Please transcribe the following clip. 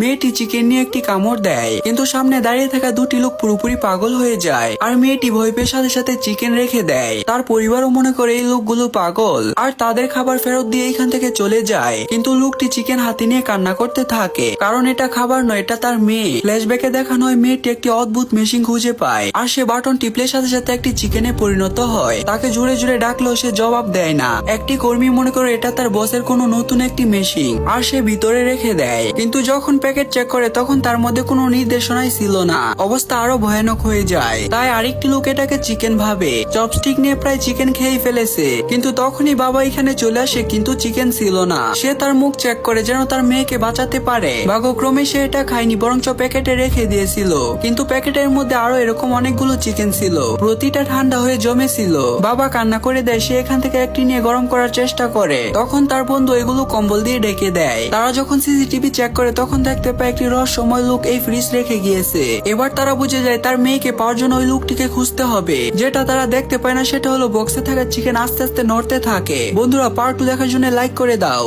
মেয়েটি চিকেন নিয়ে একটি কামড় দেয়, কিন্তু সামনে দাঁড়িয়ে থাকা দুটি লোক পুরোপুরি পাগল হয়ে যায়। আর মেয়েটি ভয় পেয়ে সাথে সাথে চিকেন রেখে দেয়। তার পরিবারও মনে করে এই লোকগুলো পাগল আর তাদের খাবার ফেরত দিয়ে এখান থেকে চলে যায়। কিন্তু লোকটি চিকেন হাতে নিয়ে কান্না করতে থাকে, কারণ এটা খাবার নয়, এটা তার মেয়ে। ফ্ল্যাশব্যাকে দেখানো হয় মেয়েটি একটি অদ্ভুত মেশিন খুঁজে পায়, আর সে বাটন টিপলে সাথে সাথে একটি চিকেনে পরিণত হয়। তাকে জোরে জোরে ডাকলেও সে জবাব দেয় না। একটি কর্মী মনে করে এটা তার বসের কোনো নতুন একটি মেশিন, আর সে ভিতরে রেখে দেয়। কিন্তু যখন প্যাকেট চেক করে তখন তার মধ্যে কোনো নির্দেশনাই ছিল না। অবস্থা আরো ভয়ানক হয়ে যায়। তাই আরেকটি লোক এটাকে চিকেন ভাবে। চপস্টিক নিয়ে প্রায় চিকেন খেয়ে ফেলেছে, কিন্তু তখনই বাবা এখানে চলে আসে, কিন্তু চিকেন ছিল না। সে তার মুখ চেক করে যেন তার মেয়েকে বাঁচাতে পারে। ভাগ্যক্রমে সে এটা খায়নি, বরঞ্চ প্যাকেটে রেখে দিয়েছিল। কিন্তু প্যাকেটের মধ্যে আরো এরকম অনেকগুলো চিকেন ছিল, প্রতিটা ঠান্ডা হয়ে জমেছিল। বাবা কান্না করে দেয়। সে এখান থেকে একটি নিয়ে গরম করার চেষ্টা করে, তখন তার বন্ধু এগুলো কম্বল দিয়ে ঢেকে দেয়। তারা যখন সিসিটিভি চেক করে তখন দেখতে পায় একটি রহস্যময় লোক এই ফ্রিজ রেখে গিয়েছে। এবার তারা বুঝে যায় তার মেয়েকে পাওয়ার জন্য ওই লোকটিকে খুঁজতে হবে। যেটা তারা দেখতে পায় না সেটা হলো বক্সে থাকা চিকেন আস্তে আস্তে নড়তে থাকে। বন্ধুরা, পার্ট 2 দেখার জন্য লাইক করে দাও।